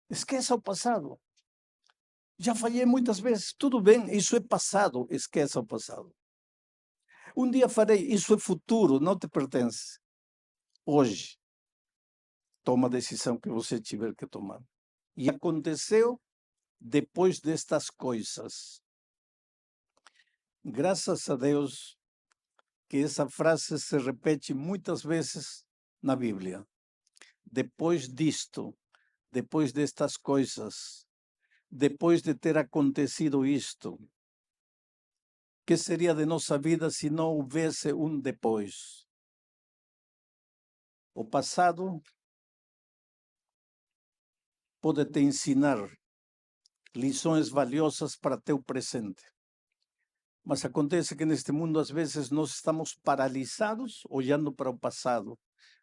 Esqueça o passado. Já falhei muitas vezes. Tudo bem, isso é passado. Esqueça o passado. Um dia farei. Isso é futuro, não te pertence. Hoje, toma a decisão que você tiver que tomar. E aconteceu depois destas coisas. Graças a Deus que essa frase se repete muitas vezes na Bíblia. Depois disto, depois destas coisas, depois de ter acontecido isto, que seria de nossa vida se não houvesse um depois? O passado pode te ensinar lições valiosas para teu presente. Mas acontece que neste mundo, às vezes, nós estamos paralisados olhando para o passado.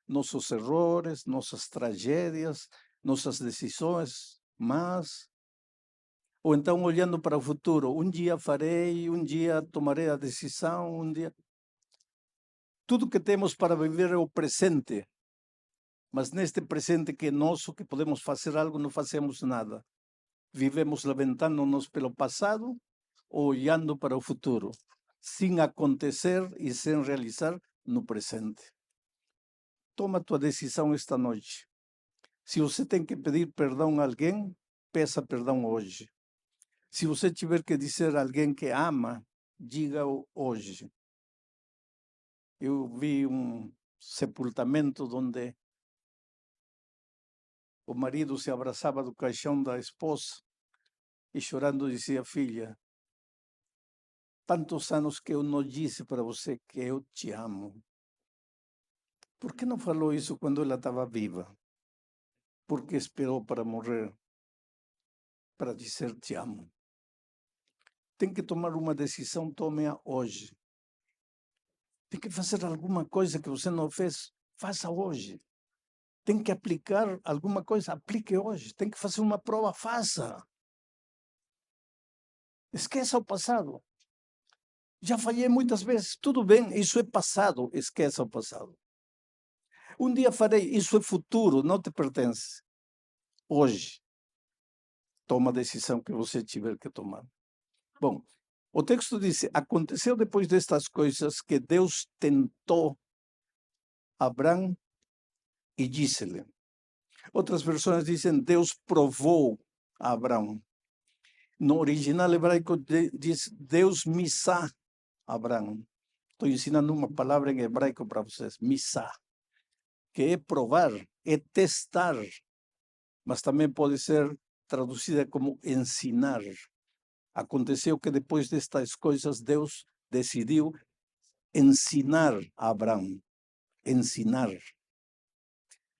Nossos erros, nossas tragédias, nossas decisões, mas... Ou então olhando para o futuro. Um dia farei, um dia tomarei a decisão, um dia... Tudo que temos para viver é o presente. Mas neste presente que é nosso, que podemos fazer algo, não fazemos nada. Vivemos lamentando-nos pelo passado, olhando para o futuro, sem acontecer e sem realizar no presente. Toma a tua decisão esta noite. Se você tem que pedir perdão a alguém, peça perdão hoje. Se você tiver que dizer a alguém que ama, diga-o hoje. Eu vi um sepultamento onde o marido se abraçava do caixão da esposa e chorando dizia: filha, tantos anos que eu não disse para você que eu te amo. Por que não falou isso quando ela estava viva? Por que esperou para morrer para dizer te amo? Tem que tomar uma decisão, tome-a hoje. Tem que fazer alguma coisa que você não fez, faça hoje. Tem que aplicar alguma coisa, aplique hoje. Tem que fazer uma prova, faça. Esqueça o passado. Já falhei muitas vezes, tudo bem, isso é passado, esqueça o passado. Um dia farei, isso é futuro, não te pertence. Hoje, toma a decisão que você tiver que tomar. Bom, o texto diz: aconteceu depois destas coisas que Deus tentou Abraão e disse-lhe. Outras versões dizem: Deus provou a Abraão. No original hebraico diz: Deus misá Abraão. Estou ensinando uma palavra em hebraico para vocês: misá, que é provar, é testar, mas também pode ser traduzida como ensinar. Aconteceu que depois destas coisas Deus decidiu ensinar a Abraão. Ensinar.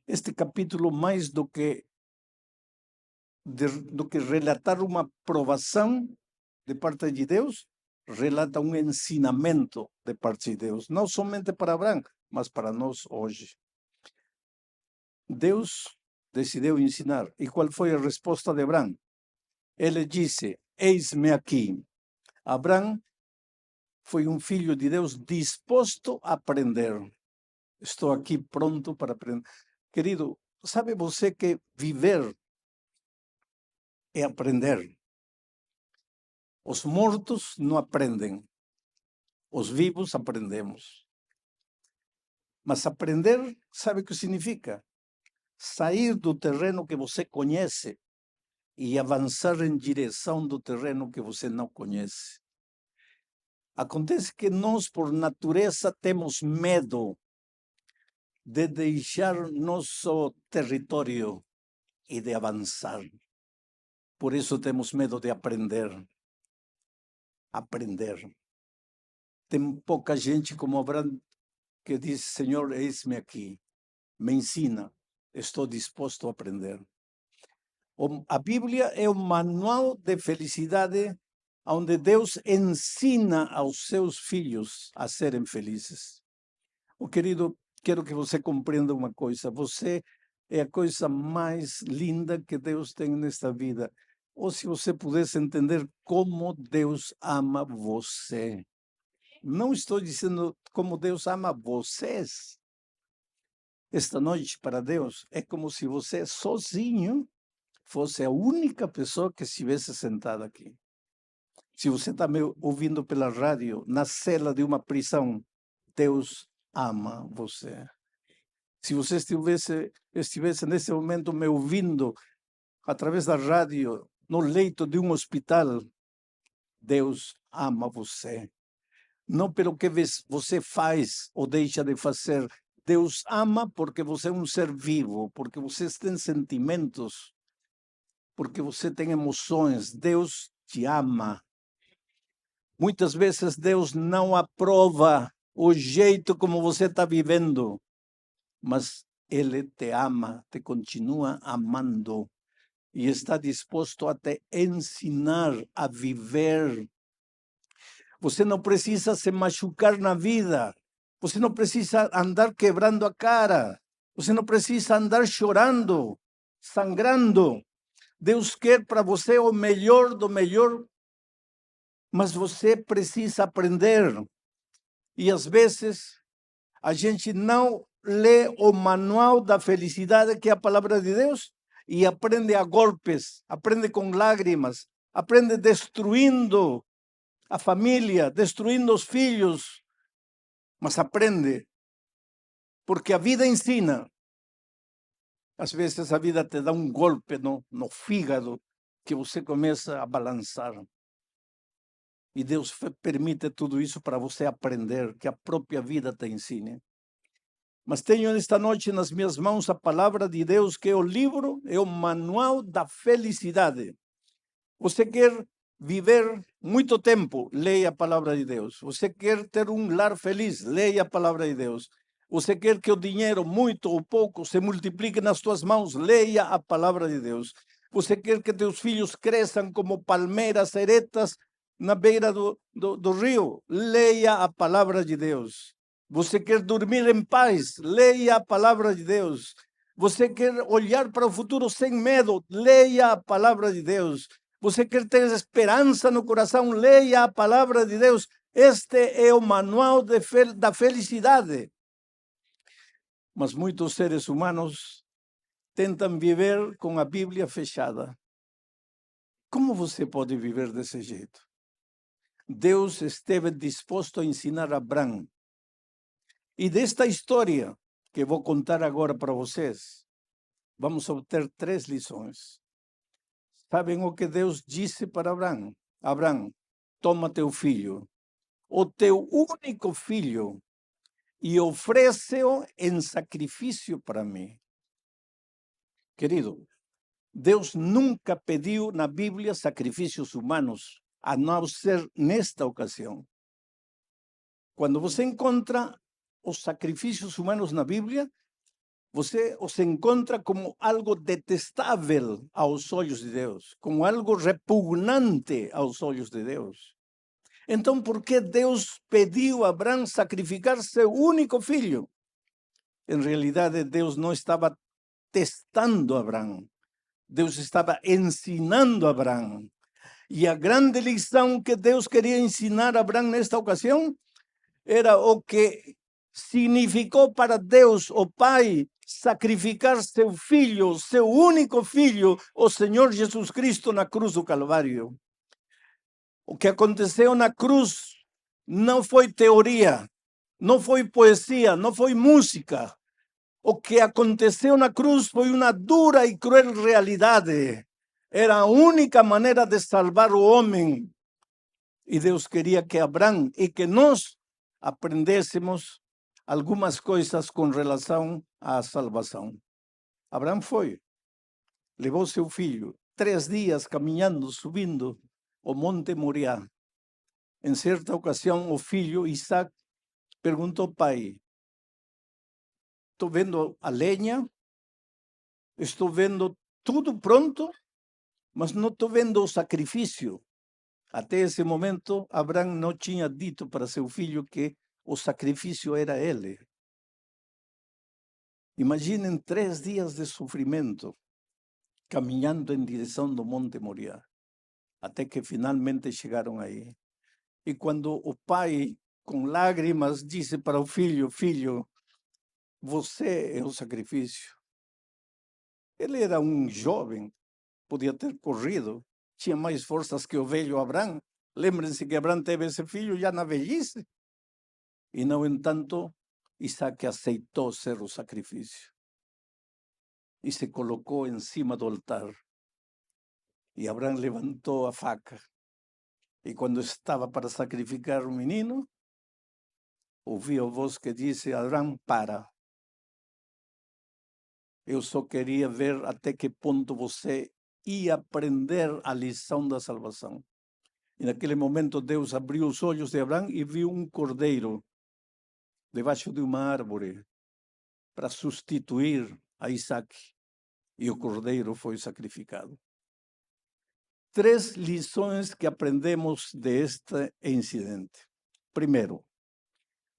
Este capítulo, mais do que relatar uma provação de parte de Deus, relata um ensinamento de parte de Deus, não somente para Abraão, mas para nós hoje. Deus decidiu ensinar. E qual foi a resposta de Abraão? Ele disse: eis-me aqui. Abraão foi um filho de Deus disposto a aprender. Estou aqui pronto para aprender. Querido, sabe você que viver é aprender? Os mortos não aprendem. Os vivos aprendemos. Mas aprender, sabe o que significa? Sair do terreno que você conhece e avançar em direção do terreno que você não conhece. Acontece que nós, por natureza, temos medo de deixar nosso território e de avançar. Por isso temos medo de aprender. Aprender. Tem pouca gente como Abraão que diz: Senhor, eis-me aqui, me ensina, estou disposto a aprender. A Bíblia é um manual de felicidade onde Deus ensina aos seus filhos a serem felizes. Querido, quero que você compreenda uma coisa: você é a coisa mais linda que Deus tem nesta vida. Ou se você pudesse entender como Deus ama você. Não estou dizendo como Deus ama vocês. Esta noite, para Deus, é como se você sozinho fosse a única pessoa que estivesse sentada aqui. Se você está me ouvindo pela rádio, na cela de uma prisão, Deus ama você. Se você estivesse nesse momento me ouvindo através da rádio, no leito de um hospital, Deus ama você. Não pelo que você faz ou deixa de fazer. Deus ama porque você é um ser vivo, porque você tem sentimentos, porque você tem emoções. Deus te ama. Muitas vezes Deus não aprova o jeito como você está vivendo, mas Ele te ama, te continua amando e está disposto a te ensinar a viver. Você não precisa se machucar na vida, você não precisa andar quebrando a cara, você não precisa andar chorando, sangrando. Deus quer para você o melhor do melhor, mas você precisa aprender. E às vezes a gente não lê o manual da felicidade, que é a palavra de Deus, e aprende a golpes, aprende com lágrimas, aprende destruindo a família, destruindo os filhos, mas aprende, porque a vida ensina. Às vezes a vida te dá um golpe no fígado que você começa a balançar. E Deus permite tudo isso para você aprender, que a própria vida te ensine. Mas tenho esta noite nas minhas mãos a palavra de Deus, que é o livro, é o manual da felicidade. Você quer viver muito tempo, leia a palavra de Deus. Você quer ter um lar feliz, leia a palavra de Deus. Você quer que o dinheiro, muito ou pouco, se multiplique nas tuas mãos, leia a palavra de Deus. Você quer que teus filhos cresçam como palmeiras eretas na beira do rio, leia a palavra de Deus. Você quer dormir em paz, leia a palavra de Deus. Você quer olhar para o futuro sem medo, leia a palavra de Deus. Você quer ter esperança no coração, leia a palavra de Deus. Este é o manual da felicidade. Mas muitos seres humanos tentam viver com a Bíblia fechada. Como você pode viver desse jeito? Deus esteve disposto a ensinar a Abraão. E desta história que vou contar agora para vocês, vamos obter 3 lições. Sabem o que Deus disse para Abraão? Abraão, toma teu filho, o teu único filho, e oferece-o em sacrifício para mim. Querido, Deus nunca pediu na Bíblia sacrifícios humanos, a não ser nesta ocasião. Quando você encontra os sacrifícios humanos na Bíblia, você os encontra como algo detestável aos olhos de Deus, como algo repugnante aos olhos de Deus. Então, por que Deus pediu a Abraão sacrificar seu único filho? Em realidade, Deus não estava testando a Abraão. Deus estava ensinando a Abraão. E a grande lição que Deus queria ensinar a Abraão nesta ocasião era o que significou para Deus, o Pai, sacrificar seu filho, seu único filho, o Senhor Jesus Cristo, na cruz do Calvário. O que aconteceu na cruz não foi teoria, não foi poesia, não foi música. O que aconteceu na cruz foi uma dura e cruel realidade. Era a única maneira de salvar o homem. E Deus queria que Abraão e que nós aprendêssemos algumas coisas com relação à salvação. Abraão foi, levou seu filho, 3 dias caminhando, subindo o Monte Moriá. Em certa ocasião, o filho Isaac perguntou: pai, estou vendo a lenha, estou vendo tudo pronto, mas não estou vendo o sacrifício. Até esse momento, Abraão não tinha dito para seu filho que o sacrifício era ele. Imaginem 3 dias de sofrimento, caminhando em direção do Monte Moriá, até que finalmente chegaram aí. E quando o pai, com lágrimas, disse para o filho: filho, você é o sacrifício. Ele era um jovem, podia ter corrido, tinha mais forças que o velho Abrão. Lembrem-se que Abrão teve esse filho já na velhice. E, no entanto, Isaac aceitou ser o sacrifício e se colocou em cima do altar. E Abrão levantou a faca. E quando estava para sacrificar o menino, ouviu a voz que disse: Abrão, para. Eu só queria ver até que ponto você ia aprender a lição da salvação. E naquele momento Deus abriu os olhos de Abrão e viu um cordeiro debaixo de uma árvore para substituir a Isaac. E o cordeiro foi sacrificado. 3 lições que aprendemos deste incidente. Primeiro,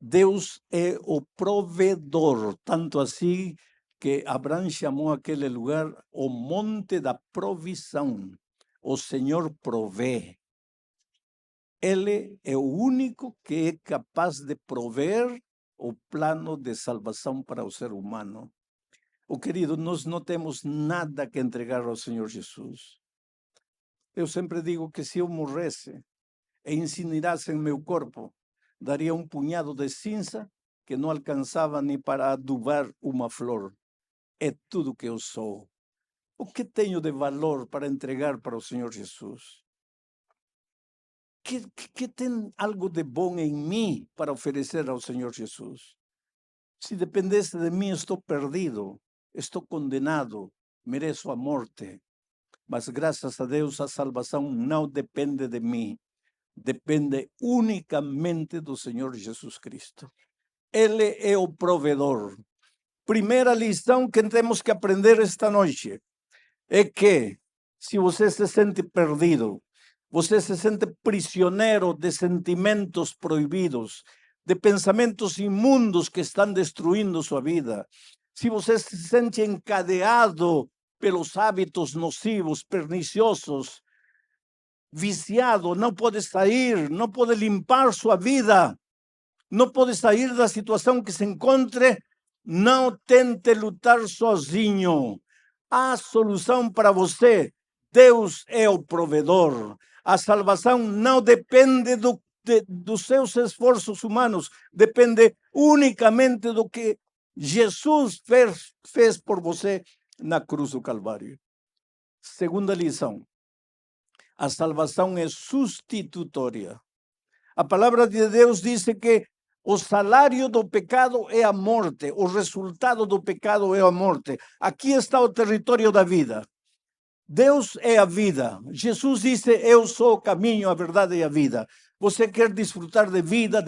Deus é o provedor, tanto assim que Abrão chamou aquele lugar o Monte da Provisão. O Senhor provê. Ele é o único que é capaz de prover o plano de salvação para o ser humano. Querido, nós não temos nada que entregar ao Senhor Jesus. Eu sempre digo que se eu morresse e incinerassem meu corpo, daria um punhado de cinza que não alcançava nem para adubar uma flor. É tudo que eu sou. O que tenho de valor para entregar para o Senhor Jesus? Que tem algo de bom em mim para oferecer ao Senhor Jesus? Se dependesse de mim, estou perdido, estou condenado, mereço a morte. Mas graças a Deus a salvação não depende de mim, depende unicamente do Senhor Jesus Cristo. Ele é o provedor. Primeira lição que temos que aprender esta noite é que se você se sente perdido, você se sente prisioneiro de sentimentos proibidos, de pensamentos imundos que estão destruindo sua vida, se você se sente encadeado pelos hábitos nocivos, perniciosos, viciado, não pode sair, não pode limpar sua vida, não pode sair da situação que se encontre, não tente lutar sozinho. Há solução para você. Deus é o provedor. A salvação não depende dos seus esforços humanos, depende unicamente do que Jesus fez por você na cruz do Calvário. Segunda lição. A salvação é substitutória. A palavra de Deus diz que o salário do pecado é a morte, o resultado do pecado é a morte. Aqui está o território da vida. Deus é a vida. Jesus disse: eu sou o caminho, a verdade e a vida. Você quer desfrutar de vida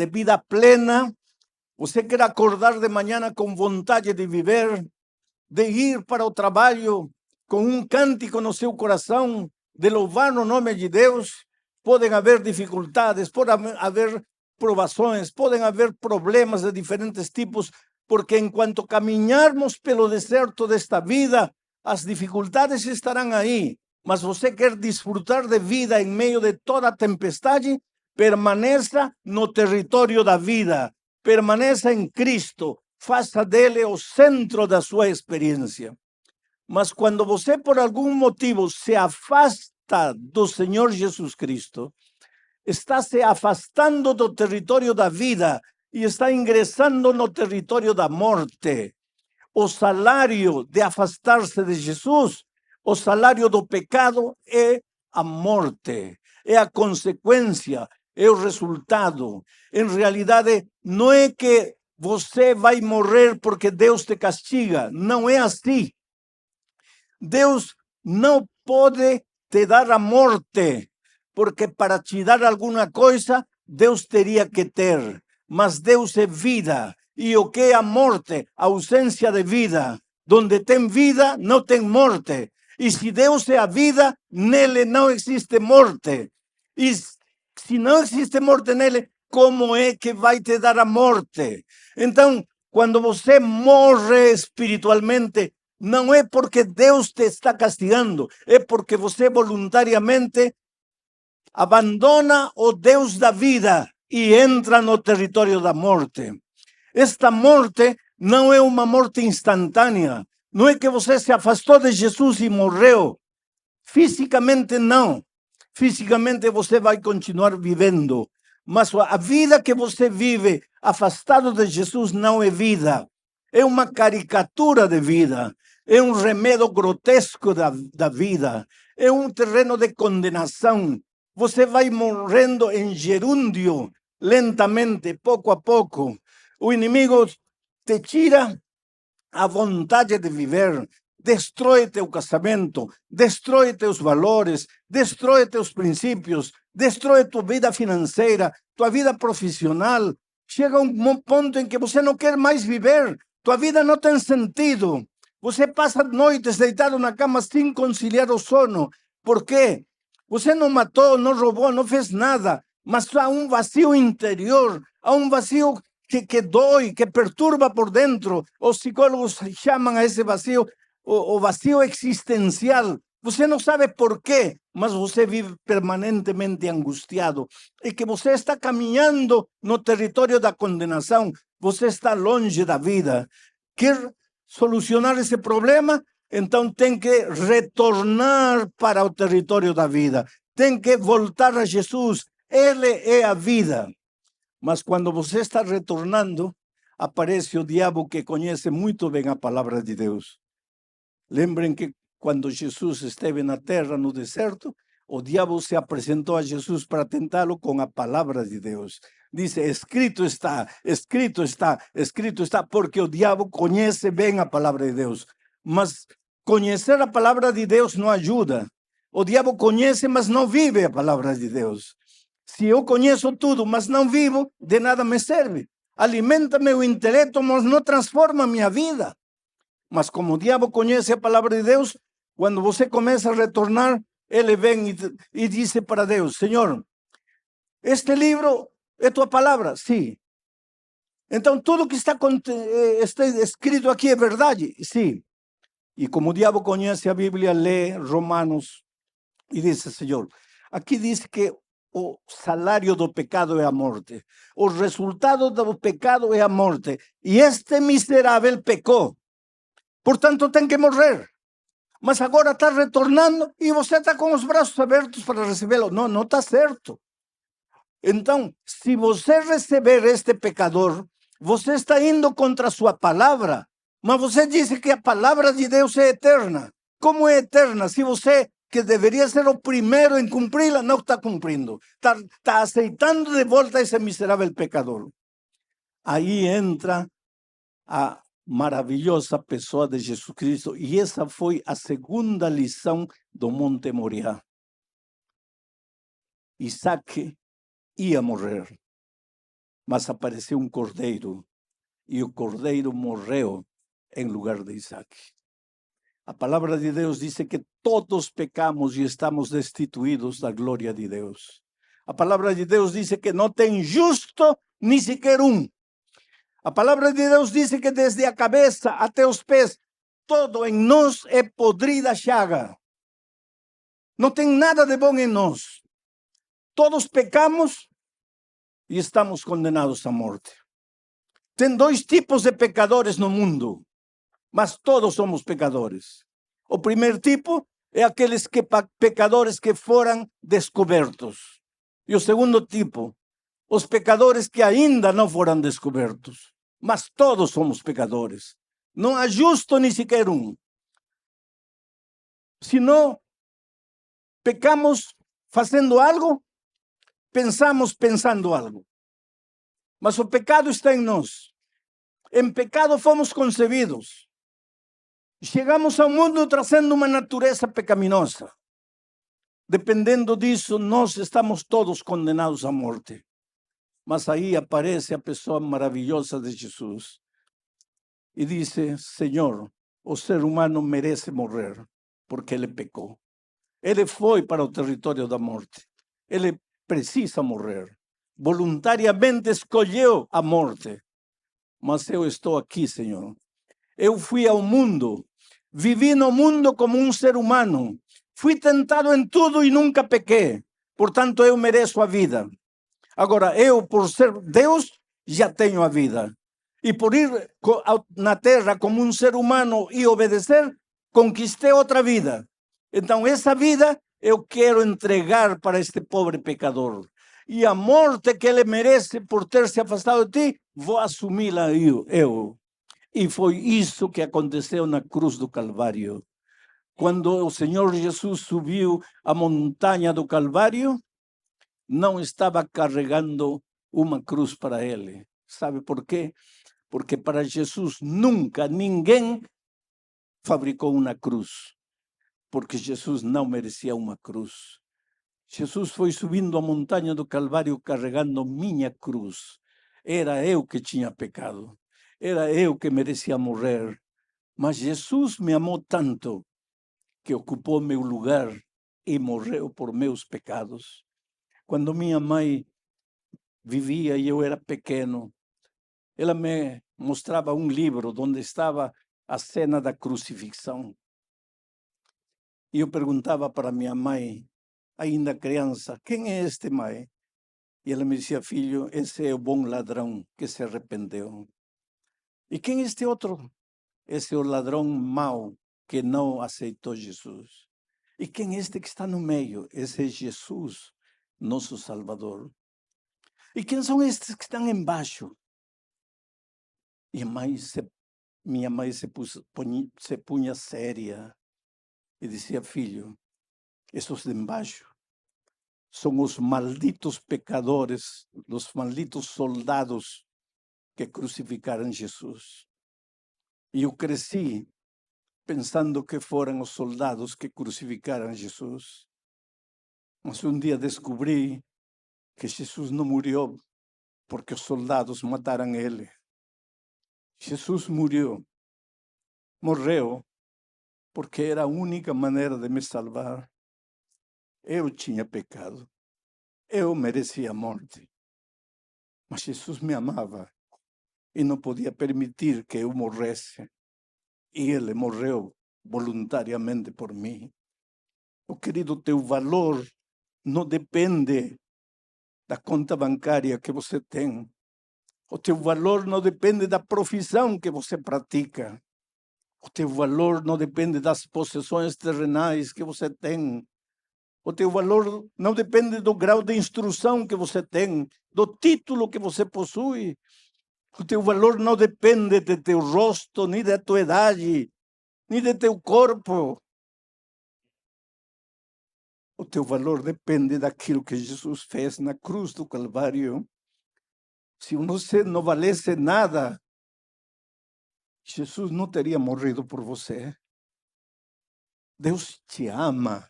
plena? Você quer acordar de manhã com vontade de viver, de ir para o trabalho com um cântico no seu coração, de louvar o nome de Deus? Podem haver dificuldades, podem haver provações, podem haver problemas de diferentes tipos, porque enquanto caminharmos pelo deserto desta vida, as dificuldades estarão aí, mas você quer desfrutar de vida em meio de toda a tempestade? Permaneça no território da vida, permaneça em Cristo, faça dele o centro da sua experiência. Mas quando você, por algum motivo, se afasta do Senhor Jesus Cristo, está se afastando do território da vida e está ingressando no território da morte. O salário de afastar-se de Jesus, o salário do pecado é a morte, é a consequência, é o resultado. Em realidade, não é que você vai morrer porque Deus te castiga, não é assim. Deus não pode te dar a morte, porque para te dar alguma coisa, Deus teria que ter. Mas Deus é vida. E o que é a morte? A ausência de vida. Donde tem vida, não tem morte. E se Deus é a vida, nele não existe morte. E se não existe morte nele, como é que vai te dar a morte? Então, quando você morre espiritualmente, não é porque Deus te está castigando, é porque você voluntariamente abandona o Deus da vida e entra no território da morte. Esta morte não é uma morte instantânea. Não é que você se afastou de Jesus e morreu. Fisicamente não. Fisicamente você vai continuar vivendo. Mas a vida que você vive afastado de Jesus não é vida. É uma caricatura de vida. É um remédio grotesco da vida. É um terreno de condenação. Você vai morrendo em gerúndio, lentamente, pouco a pouco. O inimigo te tira a vontade de viver, destrói teu casamento, destrói teus valores, destrói teus princípios, destrói tua vida financeira, tua vida profissional. Chega um ponto em que você não quer mais viver, tua vida não tem sentido. Você passa noites deitado na cama sem conciliar o sono. Por quê? Você não matou, não roubou, não fez nada, mas há um vazio interior, há um vazio que dói, que perturba por dentro. Os psicólogos chamam a esse vazio o vazio existencial. Você não sabe por quê, mas você vive permanentemente angustiado. E que você está caminhando no território da condenação. Você está longe da vida. Quer solucionar esse problema? Então tem que retornar para o território da vida. Tem que voltar a Jesus. Ele é a vida. Mas quando você está retornando, aparece o diabo que conhece muito bem a palavra de Deus. Lembrem que quando Jesus esteve na terra, no deserto, o diabo se apresentou a Jesus para tentá-lo com a palavra de Deus. Diz, escrito está, escrito está, escrito está, porque o diabo conhece bem a palavra de Deus. Mas conhecer a palavra de Deus não ajuda. O diabo conhece, mas não vive a palavra de Deus. Se eu conheço tudo, mas não vivo, de nada me serve. Alimenta meu intelecto, mas não transforma a minha vida. Mas como o diabo conhece a palavra de Deus, quando você começa a retornar, ele vem e diz para Deus, Senhor, este livro é tua palavra? Sim. Então tudo que está escrito aqui é verdade? Sim. E como o diabo conhece a Bíblia, lê Romanos e diz, Senhor, aqui diz que o salário do pecado é a morte. O resultado do pecado é a morte. E este miserável pecou. Portanto, tem que morrer. Mas agora está retornando e você está com os braços abertos para recebê-lo. Não, não está certo. Então, se você receber este pecador, você está indo contra a sua palavra. Mas você disse que a palavra de Deus é eterna. Como é eterna? Se você, que deveria ser o primeiro em cumpri-la, não está cumprindo. Está aceitando de volta esse miserável pecador. Aí entra a maravilhosa pessoa de Jesus Cristo. E essa foi a segunda lição do Monte Moriá. Isaac ia morrer, mas apareceu um cordeiro. E o cordeiro morreu em lugar de Isaac. A palavra de Deus diz que todos pecamos e estamos destituídos da glória de Deus. A palavra de Deus diz que não tem justo nem sequer um. A palavra de Deus diz que desde a cabeça até os pés, todo em nós é podrida chaga. Não tem nada de bom em nós. Todos pecamos e estamos condenados à morte. Tem dois tipos de pecadores no mundo, mas todos somos pecadores. O primeiro tipo é aqueles pecadores que foram descobertos. E o segundo tipo, os pecadores que ainda não foram descobertos. Mas todos somos pecadores. Não há justo nem sequer um. Se não pecamos fazendo algo, pensamos pensando algo. Mas o pecado está em nós. Em pecado fomos concebidos. Chegamos ao mundo trazendo uma natureza pecaminosa. Dependendo disso, nós estamos todos condenados à morte. Mas aí aparece a pessoa maravilhosa de Jesus e diz, Senhor, o ser humano merece morrer porque ele pecou. Ele foi para o território da morte. Ele precisa morrer. Voluntariamente escolheu a morte. Mas eu estou aqui, Senhor. Eu fui ao mundo, vivi no mundo como um ser humano. Fui tentado em tudo e nunca pequei. Portanto, eu mereço a vida. Agora, eu, por ser Deus, já tenho a vida. E por ir na terra como um ser humano e obedecer, conquistei outra vida. Então, essa vida eu quero entregar para este pobre pecador. E a morte que ele merece por ter se afastado de ti, vou assumi-la eu. E foi isso que aconteceu na cruz do Calvário. Quando o Senhor Jesus subiu a montanha do Calvário, não estava carregando uma cruz para ele. Sabe por quê? Porque para Jesus nunca ninguém fabricou uma cruz. Porque Jesus não merecia uma cruz. Jesus foi subindo a montanha do Calvário carregando minha cruz. Era eu que tinha pecado. Era eu que merecia morrer. Mas Jesus me amou tanto que ocupou meu lugar e morreu por meus pecados. Quando minha mãe vivia e eu era pequeno, ela me mostrava um livro onde estava a cena da crucifixão. E eu perguntava para minha mãe, ainda criança, quem é este, mãe? E ela me dizia, filho, esse é o bom ladrão que se arrependeu. E quem é este outro? Esse é o ladrão mau que não aceitou Jesus. E quem é este que está no meio? Esse é Jesus, nosso Salvador. E quem são estes que estão embaixo? E minha mãe se punha séria e dizia, filho, esses de embaixo são os malditos pecadores, os malditos soldados que crucificaram Jesus. E eu cresci pensando que foram os soldados que crucificaram Jesus. Mas um dia descobri que Jesus não morreu porque os soldados mataram ele. Jesus morreu porque era a única maneira de me salvar. Eu tinha pecado. Eu merecia a morte. Mas Jesus me amava e não podia permitir que eu morresse. E ele morreu voluntariamente por mim. Oh, querido, teu valor não depende da conta bancária que você tem. O teu valor não depende da profissão que você pratica. O teu valor não depende das possessões terrenais que você tem. O teu valor não depende do grau de instrução que você tem, do título que você possui. O teu valor não depende de teu rosto, nem da tua idade, nem de teu corpo. O teu valor depende daquilo que Jesus fez na cruz do Calvário. Se você não valesse nada, Jesus não teria morrido por você. Deus te ama.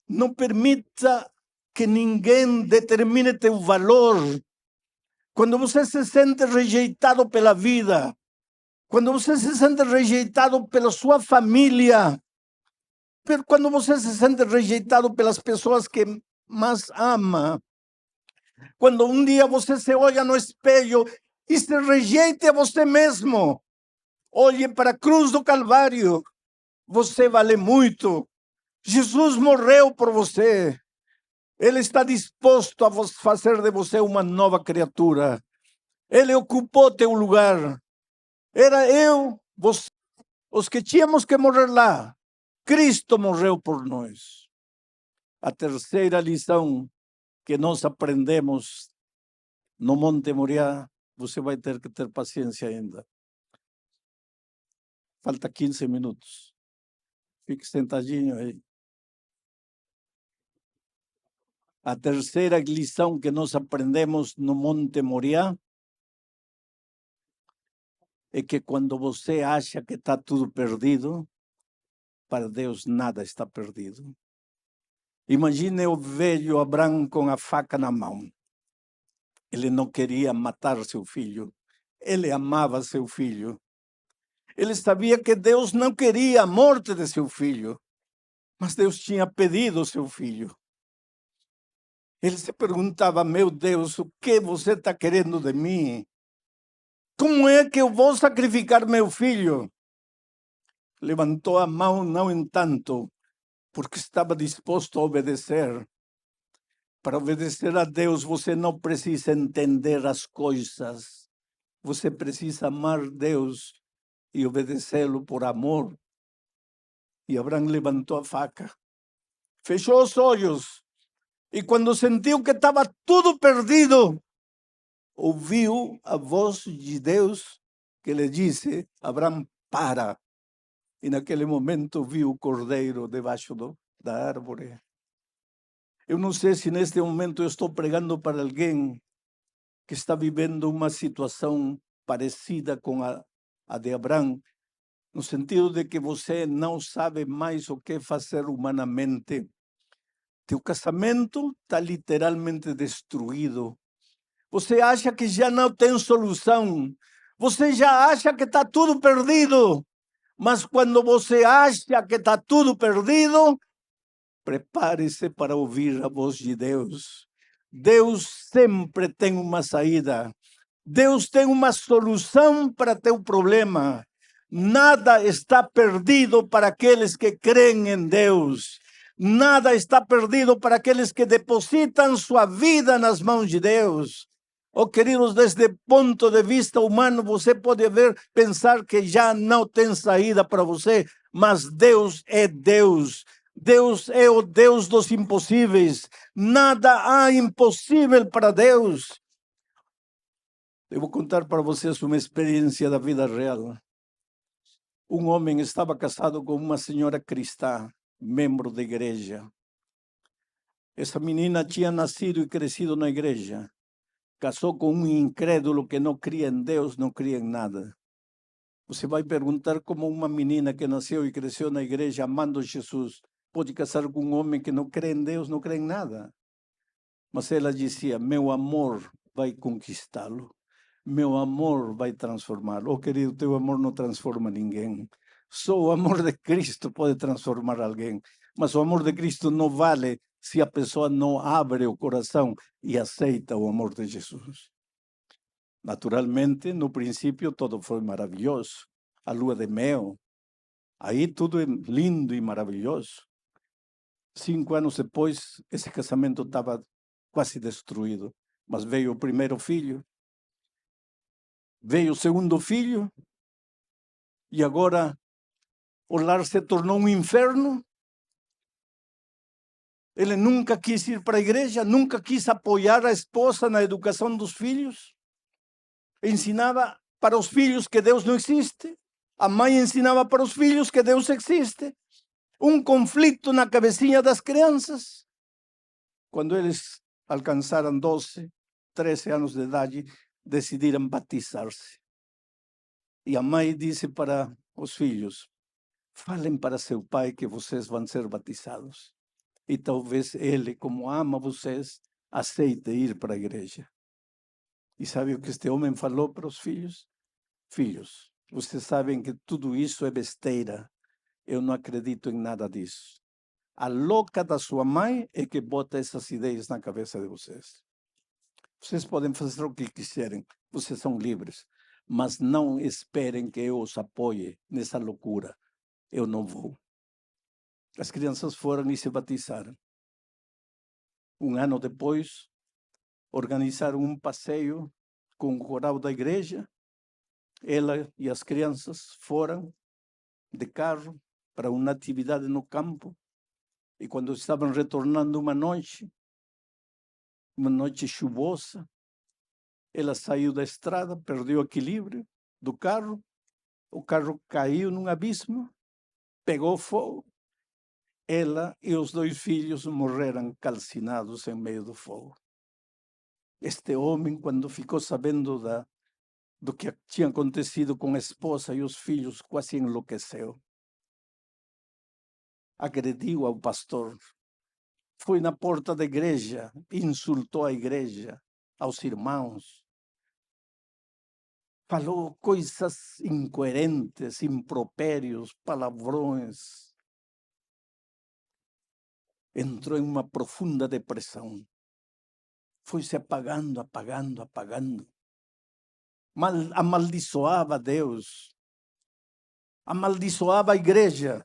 Não permita que ninguém determine teu valor. Quando você se sente rejeitado pela vida, quando você se sente rejeitado pela sua família, quando você se sente rejeitado pelas pessoas que mais ama, quando um dia você se olha no espelho e se rejeita a você mesmo, olhe para a cruz do Calvário. Você vale muito. Jesus morreu por você. Ele está disposto a fazer de você uma nova criatura. Ele ocupou teu lugar. Era eu, você, os que tínhamos que morrer lá. Cristo morreu por nós. A terceira lição que nós aprendemos no Monte Moriá, você vai ter que ter paciência ainda. Falta 15 minutos. Fique sentadinho aí. A terceira lição que nós aprendemos no Monte Moriá é que quando você acha que está tudo perdido, para Deus nada está perdido. Imagine o velho Abraão com a faca na mão. Ele não queria matar seu filho. Ele amava seu filho. Ele sabia que Deus não queria a morte de seu filho, mas Deus tinha pedido seu filho. Ele se perguntava, meu Deus, o que você está querendo de mim? Como é que eu vou sacrificar meu filho? Levantou a mão, não entanto, porque estava disposto a obedecer. Para obedecer a Deus, você não precisa entender as coisas. Você precisa amar Deus e obedecê-lo por amor. E Abraão levantou a faca, fechou os olhos, e quando sentiu que estava tudo perdido, ouviu a voz de Deus que lhe disse: Abraão, para. E naquele momento viu o cordeiro debaixo da árvore. Eu não sei se neste momento eu estou pregando para alguém que está vivendo uma situação parecida com a de Abraão, no sentido de que você não sabe mais o que fazer humanamente. Teu casamento está literalmente destruído. Você acha que já não tem solução. Você já acha que está tudo perdido. Mas quando você acha que está tudo perdido, prepare-se para ouvir a voz de Deus. Deus sempre tem uma saída. Deus tem uma solução para teu problema. Nada está perdido para aqueles que creem em Deus. Nada está perdido para aqueles que depositam sua vida nas mãos de Deus. Oh, queridos, desde o ponto de vista humano, você pode pensar que já não tem saída para você, mas Deus é Deus. Deus é o Deus dos impossíveis. Nada há impossível para Deus. Eu vou contar para vocês uma experiência da vida real. Um homem estava casado com uma senhora cristã, membro da igreja. Essa menina tinha nascido e crescido na igreja. Casou com um incrédulo que não cria em Deus, não cria em nada. Você vai perguntar como uma menina que nasceu e cresceu na igreja amando Jesus pode casar com um homem que não crê em Deus, não crê em nada. Mas ela dizia: meu amor vai conquistá-lo. Meu amor vai transformá-lo. Oh, querido, teu amor não transforma ninguém. Só o amor de Cristo pode transformar alguém. Mas o amor de Cristo não vale se a pessoa não abre o coração e aceita o amor de Jesus. Naturalmente, no princípio, todo foi maravilhoso. A lua de mel. Aí tudo é lindo e maravilhoso. 5 anos depois, esse casamento estava quase destruído. Mas veio o primeiro filho. Veio o segundo filho. E agora o lar se tornou um inferno. Ele nunca quis ir para a igreja, nunca quis apoiar a esposa na educação dos filhos. Ensinava para os filhos que Deus não existe. A mãe ensinava para os filhos que Deus existe. Um conflito na cabecinha das crianças. Quando eles alcançaram 12, 13 anos de idade, decidiram batizar-se. E a mãe disse para os filhos: falem para seu pai que vocês vão ser batizados. E talvez ele, como ama vocês, aceite ir para a igreja. E sabe o que este homem falou para os filhos? Filhos, vocês sabem que tudo isso é besteira. Eu não acredito em nada disso. A louca da sua mãe é que bota essas ideias na cabeça de vocês. Vocês podem fazer o que quiserem, vocês são livres. Mas não esperem que eu os apoie nessa loucura. Eu não vou. As crianças foram e se batizaram. Um ano depois, organizaram um passeio com o coral da igreja. Ela e as crianças foram de carro para uma atividade no campo. E quando estavam retornando uma noite chuvosa, ela saiu da estrada, perdeu o equilíbrio do carro. O carro caiu num abismo, pegou fogo. Ela e os 2 filhos morreram calcinados em meio do fogo. Este homem, quando ficou sabendo do que tinha acontecido com a esposa e os filhos, quase enlouqueceu. Agrediu ao pastor. Foi na porta da igreja, insultou a igreja, aos irmãos. Falou coisas incoerentes, impropérios, palavrões. Entrou em uma profunda depressão. Foi se apagando, apagando, apagando. Amaldiçoava a Deus. Amaldiçoava a igreja.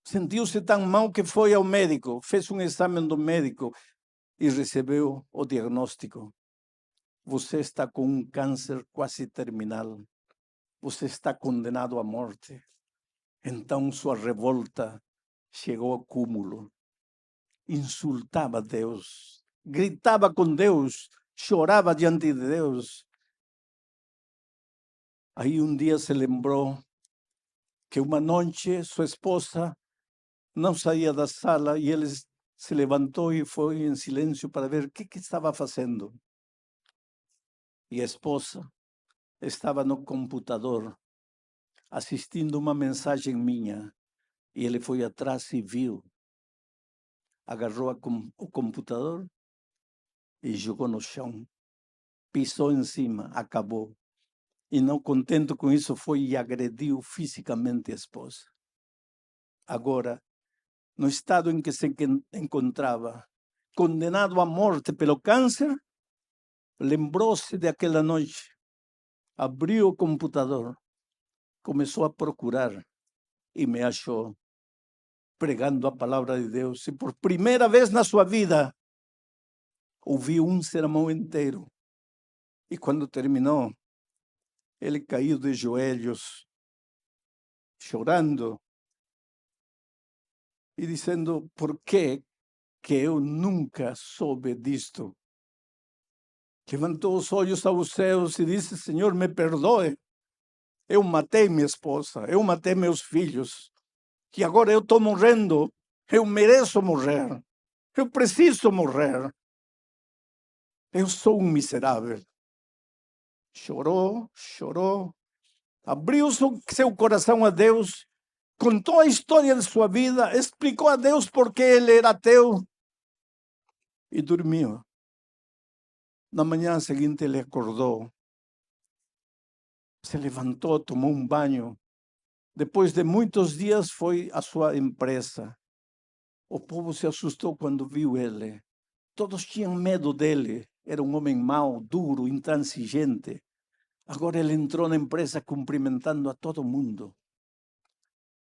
Sentiu-se tão mal que foi ao médico. Fez um exame do médico e recebeu o diagnóstico. Você está com um câncer quase terminal. Você está condenado à morte. Então sua revolta chegou ao cúmulo. Insultava a Deus, gritava com Deus, chorava diante de Deus. Aí um dia se lembrou que uma noite sua esposa não saía da sala e ele se levantou e foi em silêncio para ver o que estava fazendo. E a esposa estava no computador assistindo uma mensagem minha. E ele foi atrás e viu. Agarrou o computador e jogou no chão. Pisou em cima, acabou. E não contente com isso, foi e agrediu fisicamente a esposa. Agora, no estado em que se encontrava, condenado à morte pelo câncer, lembrou-se daquela noite, abriu o computador, começou a procurar e me achou pregando a palavra de Deus. E por primeira vez na sua vida, ouviu um sermão inteiro. E quando terminou, ele caiu de joelhos, chorando e dizendo: por que eu nunca soube disto? Levantou os olhos aos céus e disse: Senhor, me perdoe. Eu matei minha esposa, eu matei meus filhos. E agora eu estou morrendo. Eu mereço morrer. Eu preciso morrer. Eu sou um miserável. Chorou, chorou. Abriu seu coração a Deus. Contou a história de sua vida. Explicou a Deus por que ele era ateu. E dormiu. Na manhã seguinte ele acordou. Se levantou, tomou um banho. Depois de muitos dias foi à sua empresa. O povo se assustou quando viu ele. Todos tinham medo dele. Era um homem mau, duro, intransigente. Agora ele entrou na empresa cumprimentando a todo mundo.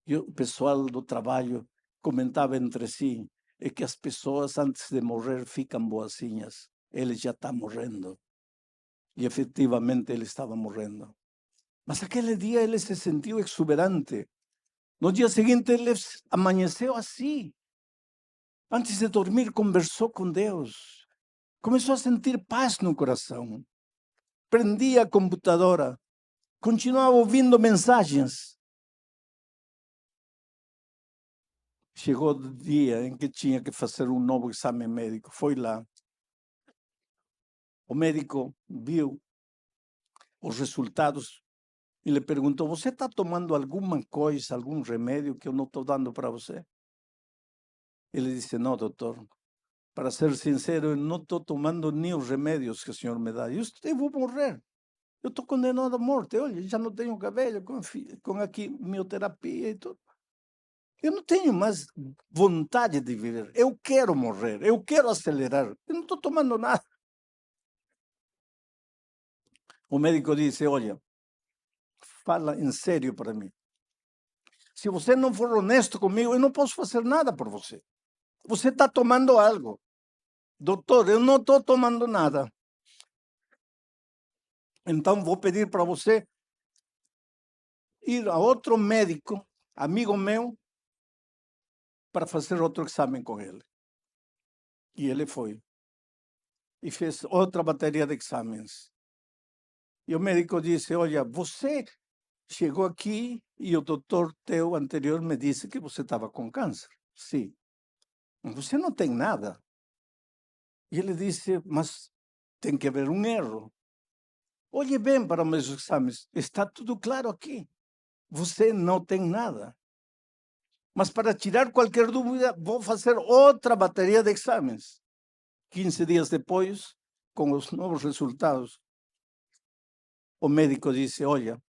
E o pessoal do trabalho comentava entre si: é que as pessoas antes de morrer ficam boazinhas. Ele já está morrendo. E efetivamente ele estava morrendo. Mas aquele dia ele se sentiu exuberante. No dia seguinte ele amanheceu assim. Antes de dormir conversou com Deus. Começou a sentir paz no coração. Prendia a computadora. Continuava ouvindo mensagens. Chegou o dia em que tinha que fazer um novo exame médico. Foi lá. O médico viu os resultados e lhe perguntou: você está tomando alguma coisa, algum remédio que eu não estou dando para você? Ele disse: não, doutor. Para ser sincero, eu não estou tomando nem os remédios que o senhor me dá. Eu vou morrer. Eu estou condenado à morte. Olha, já não tenho cabelo, com a quimioterapia e tudo. Eu não tenho mais vontade de viver. Eu quero morrer. Eu quero acelerar. Eu não estou tomando nada. O médico disse: olha, fala em sério para mim. Se você não for honesto comigo, eu não posso fazer nada por você. Você está tomando algo. Doutor, eu não estou tomando nada. Então vou pedir para você ir a outro médico, amigo meu, para fazer outro exame com ele. E ele foi. E fez outra bateria de exames. E o médico disse: olha, você chegou aqui e o doutor teu anterior me disse que você estava com câncer. Sim. Você não tem nada. E ele disse: mas tem que haver um erro. Olhe bem para os meus exames. Está tudo claro aqui. Você não tem nada. Mas para tirar qualquer dúvida, vou fazer outra bateria de exames. 15 dias depois, com os novos resultados, o médico disse: olha,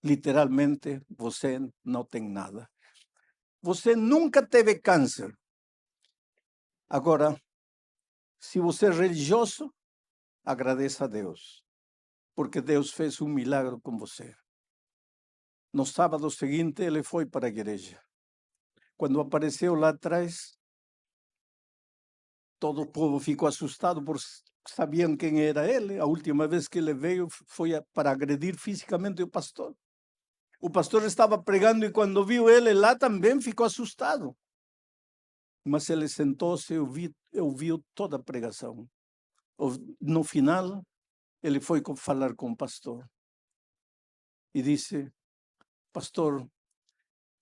literalmente, você não tem nada. Você nunca teve câncer. Agora, se você é religioso, agradeça a Deus, porque Deus fez um milagre com você. No sábado seguinte, ele foi para a igreja. Quando apareceu lá atrás, todo o povo ficou assustado, porque sabiam quem era ele. A última vez que ele veio foi para agredir fisicamente o pastor. O pastor estava pregando e quando viu ele lá também ficou assustado. Mas ele sentou-se e ouviu toda a pregação. No final, ele foi falar com o pastor e disse: pastor,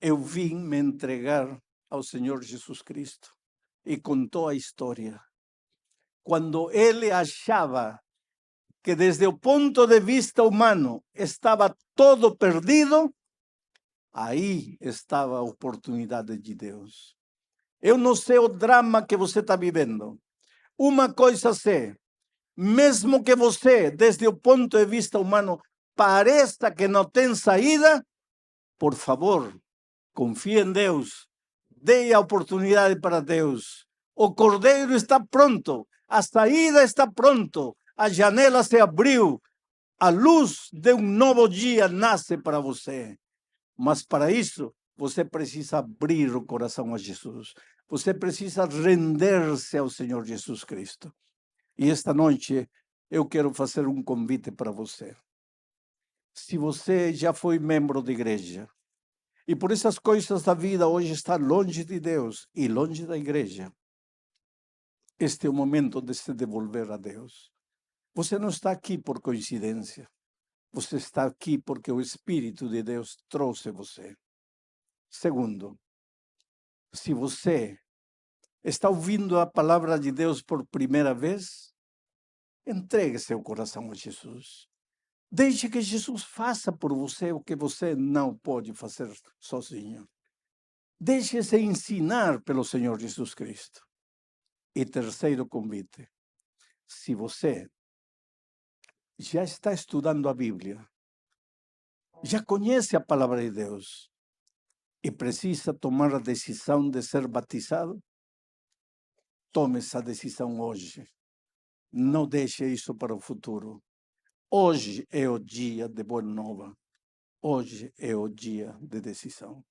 eu vim me entregar ao Senhor Jesus Cristo. E contou a história. Quando ele achava que desde o ponto de vista humano estava todo perdido, aí estava a oportunidade de Deus. Eu não sei o drama que você está vivendo. Uma coisa sei, mesmo que você, desde o ponto de vista humano, pareça que não tem saída, por favor, confie em Deus, dê a oportunidade para Deus. O cordeiro está pronto, a saída está pronto, a janela se abriu, a luz de um novo dia nasce para você. Mas para isso, você precisa abrir o coração a Jesus. Você precisa render-se ao Senhor Jesus Cristo. E esta noite eu quero fazer um convite para você. Se você já foi membro de igreja e por essas coisas da vida hoje está longe de Deus e longe da igreja, este é o momento de se devolver a Deus. Você não está aqui por coincidência. Você está aqui porque o Espírito de Deus trouxe você. Segundo, se você está ouvindo a palavra de Deus por primeira vez, entregue seu coração a Jesus. Deixe que Jesus faça por você o que você não pode fazer sozinho. Deixe-se ensinar pelo Senhor Jesus Cristo. E terceiro convite, se você já está estudando a Bíblia, já conhece a palavra de Deus e precisa tomar a decisão de ser batizado, tome essa decisão hoje. Não deixe isso para o futuro. Hoje é o dia de boa nova. Hoje é o dia de decisão.